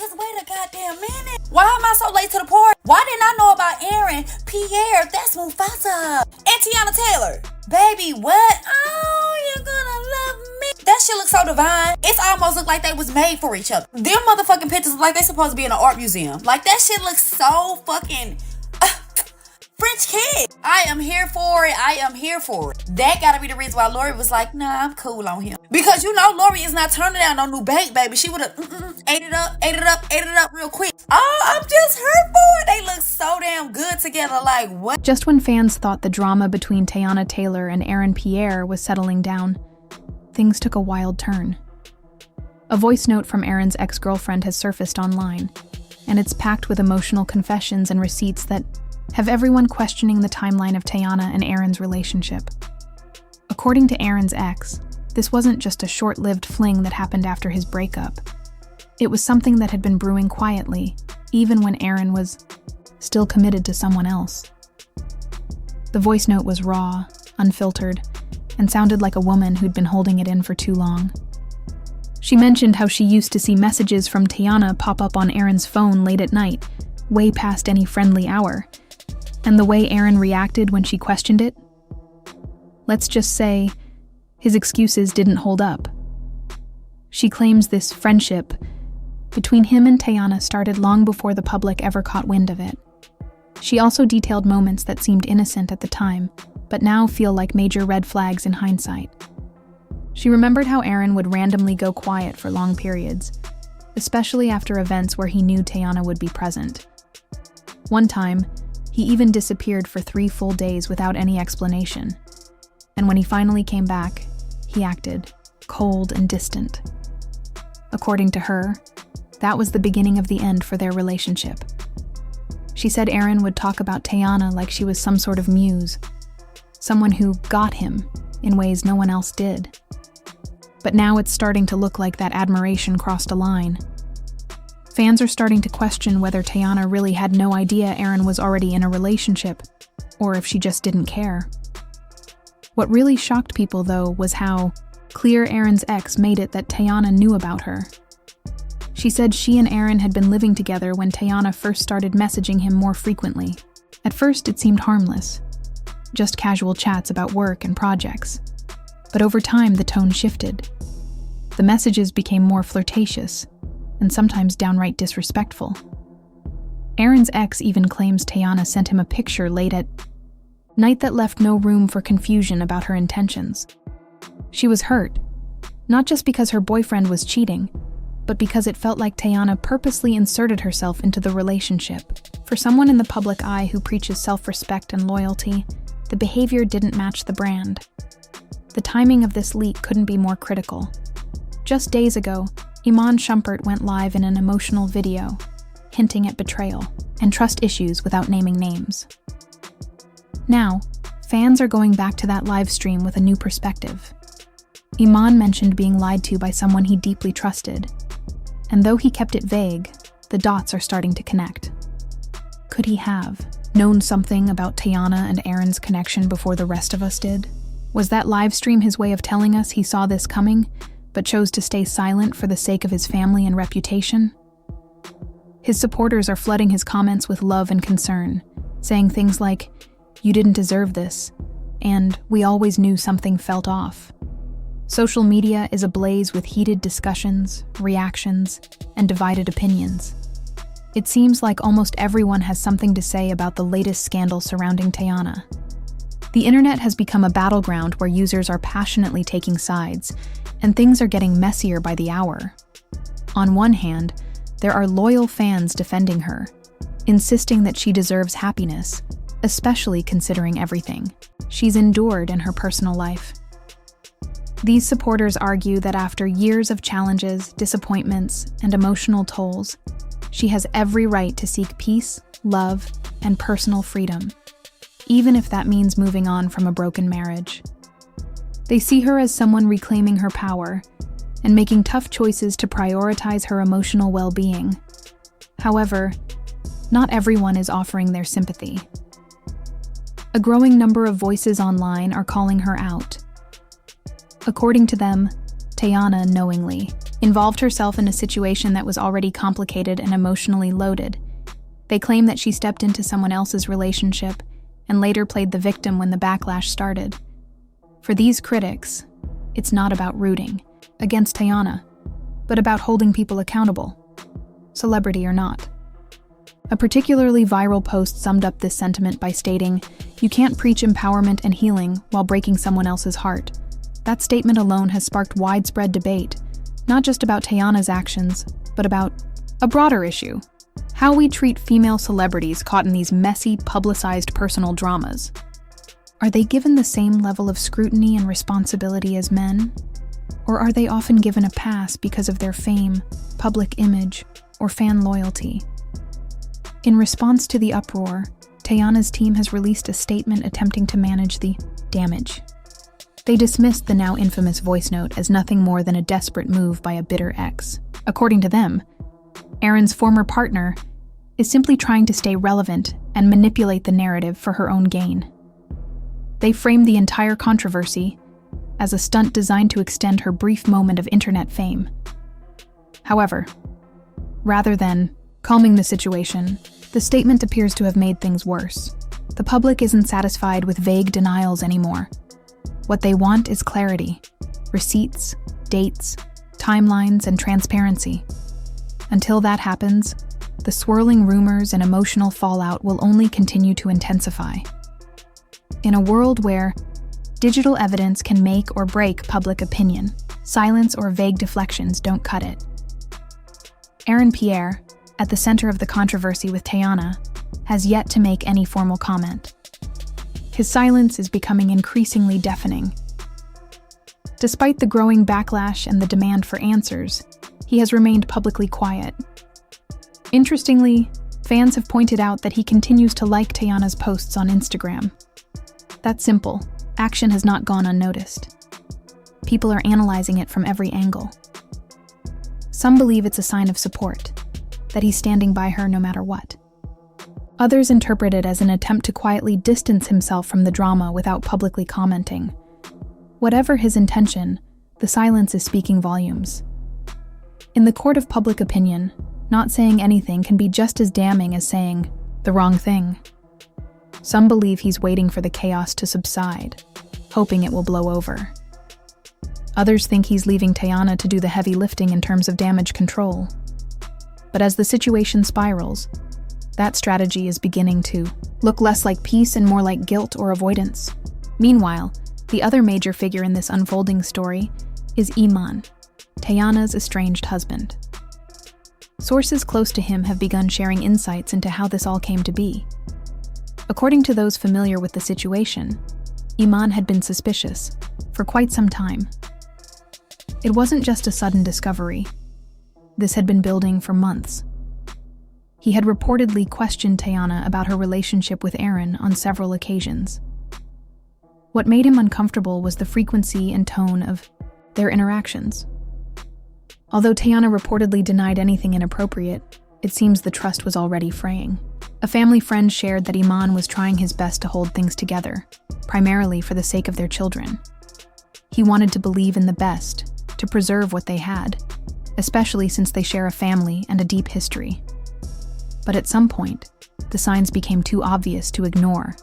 Cause wait a goddamn minute. Why am I so late to the party? Why didn't I know about Aaron Pierre? That's Mufasa. And Teyana Taylor. Baby, what? Oh, you're gonna love me. That shit looks so divine. It's almost look like they was made for each other. Them motherfucking pictures look like they supposed to be in an art museum. Like that shit looks so fucking French kid. I am here for it. I am here for it. That gotta be the reason why Lori was like, nah, I'm cool on him. Because you know Lori is not turning down no new bait, baby. She would have ate it up real quick. Oh, I'm just here for it. They look so damn good together. Like, what? Just when fans thought the drama between Teyana Taylor and Aaron Pierre was settling down, things took a wild turn. A voice note from Aaron's ex-girlfriend has surfaced online, and it's packed with emotional confessions and receipts that have everyone questioning the timeline of Teyana and Aaron's relationship. According to Aaron's ex, this wasn't just a short-lived fling that happened after his breakup. It was something that had been brewing quietly, even when Aaron was still committed to someone else. The voice note was raw, unfiltered, and sounded like a woman who'd been holding it in for too long. She mentioned how she used to see messages from Teyana pop up on Aaron's phone late at night, way past any friendly hour, and the way Aaron reacted when she questioned it. Let's just say, his excuses didn't hold up. She claims this friendship between him and Teyana started long before the public ever caught wind of it. She also detailed moments that seemed innocent at the time, but now feel like major red flags in hindsight. She remembered how Aaron would randomly go quiet for long periods, especially after events where he knew Teyana would be present. One time, he even disappeared for 3 full days without any explanation. And when he finally came back, he acted cold and distant. According to her, that was the beginning of the end for their relationship. She said Aaron would talk about Teyana like she was some sort of muse, someone who got him in ways no one else did. But now it's starting to look like that admiration crossed a line. Fans are starting to question whether Teyana really had no idea Aaron was already in a relationship, or if she just didn't care. What really shocked people, though, was how clear Aaron's ex made it that Teyana knew about her. She said she and Aaron had been living together when Teyana first started messaging him more frequently. At first, it seemed harmless, just casual chats about work and projects. But over time, the tone shifted. The messages became more flirtatious, and sometimes downright disrespectful. Aaron's ex even claims Teyana sent him a picture late at night that left no room for confusion about her intentions. She was hurt, not just because her boyfriend was cheating, but because it felt like Teyana purposely inserted herself into the relationship. For someone in the public eye who preaches self-respect and loyalty, the behavior didn't match the brand. The timing of this leak couldn't be more critical. Just days ago, Iman Shumpert went live in an emotional video, hinting at betrayal and trust issues without naming names. Now, fans are going back to that live stream with a new perspective. Iman mentioned being lied to by someone he deeply trusted, and though he kept it vague, the dots are starting to connect. Could he have known something about Teyana and Aaron's connection before the rest of us did? Was that live stream his way of telling us he saw this coming, but chose to stay silent for the sake of his family and reputation? His supporters are flooding his comments with love and concern, saying things like, "You didn't deserve this," and "We always knew something felt off." Social media is ablaze with heated discussions, reactions, and divided opinions. It seems like almost everyone has something to say about the latest scandal surrounding Teyana. The internet has become a battleground where users are passionately taking sides, and things are getting messier by the hour. On one hand, there are loyal fans defending her, insisting that she deserves happiness, especially considering everything she's endured in her personal life. These supporters argue that after years of challenges, disappointments, and emotional tolls, she has every right to seek peace, love, and personal freedom, even if that means moving on from a broken marriage. They see her as someone reclaiming her power and making tough choices to prioritize her emotional well-being. However, not everyone is offering their sympathy. A growing number of voices online are calling her out. According to them, Teyana knowingly involved herself in a situation that was already complicated and emotionally loaded. They claim that she stepped into someone else's relationship and later played the victim when the backlash started. For these critics, it's not about rooting against Teyana, but about holding people accountable, celebrity or not. A particularly viral post summed up this sentiment by stating, "You can't preach empowerment and healing while breaking someone else's heart." That statement alone has sparked widespread debate, not just about Teyana's actions, but about a broader issue: how we treat female celebrities caught in these messy, publicized personal dramas. Are they given the same level of scrutiny and responsibility as men? Or are they often given a pass because of their fame, public image, or fan loyalty? In response to the uproar, Teyana's team has released a statement attempting to manage the damage. They dismissed the now infamous voice note as nothing more than a desperate move by a bitter ex. According to them, Aaron's former partner is simply trying to stay relevant and manipulate the narrative for her own gain. They framed the entire controversy as a stunt designed to extend her brief moment of internet fame. However, rather than calming the situation, the statement appears to have made things worse. The public isn't satisfied with vague denials anymore. What they want is clarity, receipts, dates, timelines, and transparency. Until that happens, the swirling rumors and emotional fallout will only continue to intensify. In a world where digital evidence can make or break public opinion, silence or vague deflections don't cut it. Aaron Pierre, at the center of the controversy with Teyana, has yet to make any formal comment. His silence is becoming increasingly deafening. Despite the growing backlash and the demand for answers, he has remained publicly quiet. Interestingly, fans have pointed out that he continues to like Teyana's posts on Instagram. That's simple. Action has not gone unnoticed. People are analyzing it from every angle. Some believe it's a sign of support, that he's standing by her no matter what. Others interpret it as an attempt to quietly distance himself from the drama without publicly commenting. Whatever his intention, the silence is speaking volumes. In the court of public opinion, not saying anything can be just as damning as saying the wrong thing. Some believe he's waiting for the chaos to subside, hoping it will blow over. Others think he's leaving Teyana to do the heavy lifting in terms of damage control. But as the situation spirals, that strategy is beginning to look less like peace and more like guilt or avoidance. Meanwhile, the other major figure in this unfolding story is Iman, Teyana's estranged husband. Sources close to him have begun sharing insights into how this all came to be. According to those familiar with the situation, Iman had been suspicious for quite some time. It wasn't just a sudden discovery. This had been building for months. He had reportedly questioned Teyana about her relationship with Aaron on several occasions. What made him uncomfortable was the frequency and tone of their interactions. Although Teyana reportedly denied anything inappropriate, it seems the trust was already fraying. A family friend shared that Iman was trying his best to hold things together, primarily for the sake of their children. He wanted to believe in the best, to preserve what they had, especially since they share a family and a deep history. But at some point, the signs became too obvious to ignore.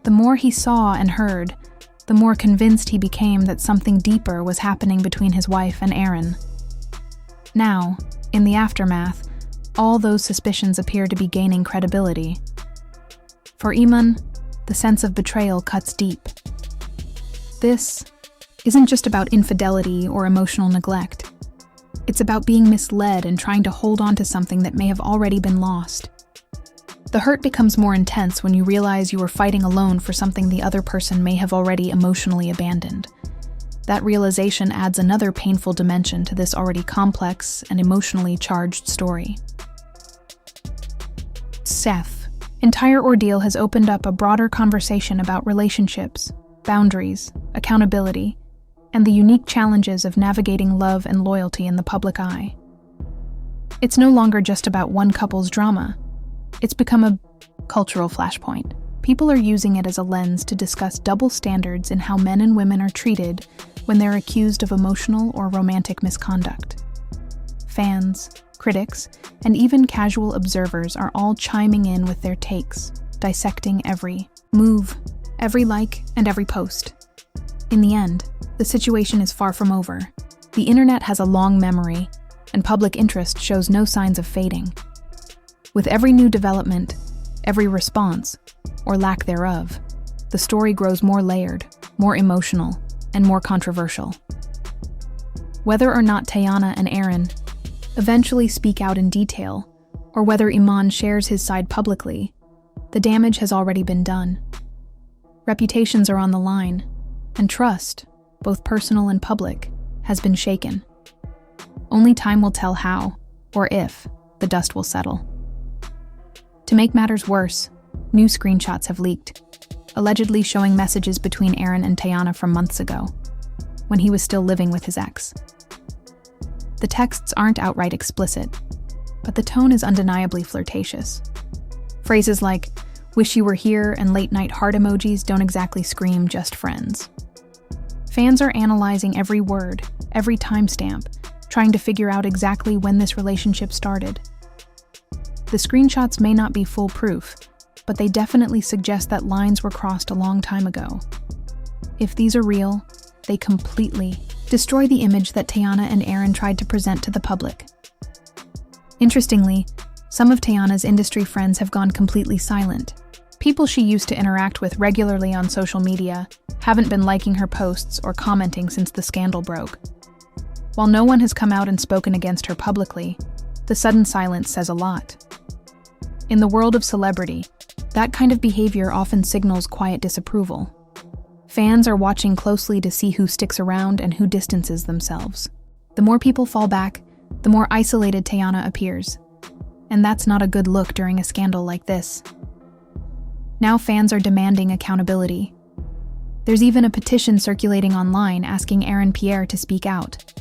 The more he saw and heard, the more convinced he became that something deeper was happening between his wife and Aaron. Now, in the aftermath, all those suspicions appear to be gaining credibility. For Iman, the sense of betrayal cuts deep. This isn't just about infidelity or emotional neglect. It's about being misled and trying to hold on to something that may have already been lost. The hurt becomes more intense when you realize you were fighting alone for something the other person may have already emotionally abandoned. That realization adds another painful dimension to this already complex and emotionally charged story. Seth's entire ordeal has opened up a broader conversation about relationships, boundaries, accountability, and the unique challenges of navigating love and loyalty in the public eye. It's no longer just about one couple's drama. It's become a cultural flashpoint. People are using it as a lens to discuss double standards in how men and women are treated when they're accused of emotional or romantic misconduct. Fans, critics, and even casual observers are all chiming in with their takes, dissecting every move, every like, and every post. In the end, the situation is far from over. The internet has a long memory, and public interest shows no signs of fading. With every new development, every response, or lack thereof, the story grows more layered, more emotional, and more controversial. Whether or not Teyana and Aaron eventually speak out in detail, or whether Iman shares his side publicly, the damage has already been done. Reputations are on the line, and trust, both personal and public, has been shaken. Only time will tell how, or if, the dust will settle. To make matters worse, new screenshots have leaked, allegedly showing messages between Aaron and Teyana from months ago, when he was still living with his ex. The texts aren't outright explicit, but the tone is undeniably flirtatious. Phrases like, "wish you were here," and late-night heart emojis don't exactly scream just friends. Fans are analyzing every word, every timestamp, trying to figure out exactly when this relationship started. The screenshots may not be foolproof, but they definitely suggest that lines were crossed a long time ago. If these are real, they completely destroy the image that Teyana and Aaron tried to present to the public. Interestingly, some of Teyana's industry friends have gone completely silent. People she used to interact with regularly on social media haven't been liking her posts or commenting since the scandal broke. While no one has come out and spoken against her publicly, the sudden silence says a lot. In the world of celebrity, that kind of behavior often signals quiet disapproval. Fans are watching closely to see who sticks around and who distances themselves. The more people fall back, the more isolated Teyana appears. And that's not a good look during a scandal like this. Now fans are demanding accountability. There's even a petition circulating online asking Aaron Pierre to speak out.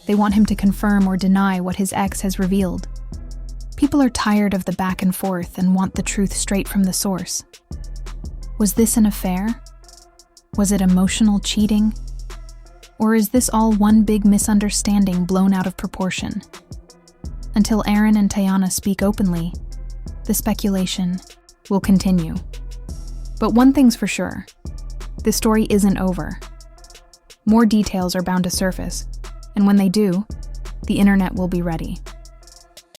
They want him to confirm or deny what his ex has revealed. People are tired of the back and forth and want the truth straight from the source. Was this an affair? Was it emotional cheating? Or is this all one big misunderstanding blown out of proportion? Until Aaron and Teyana speak openly, the speculation will continue. But one thing's for sure, this story isn't over. More details are bound to surface, and when they do, the internet will be ready.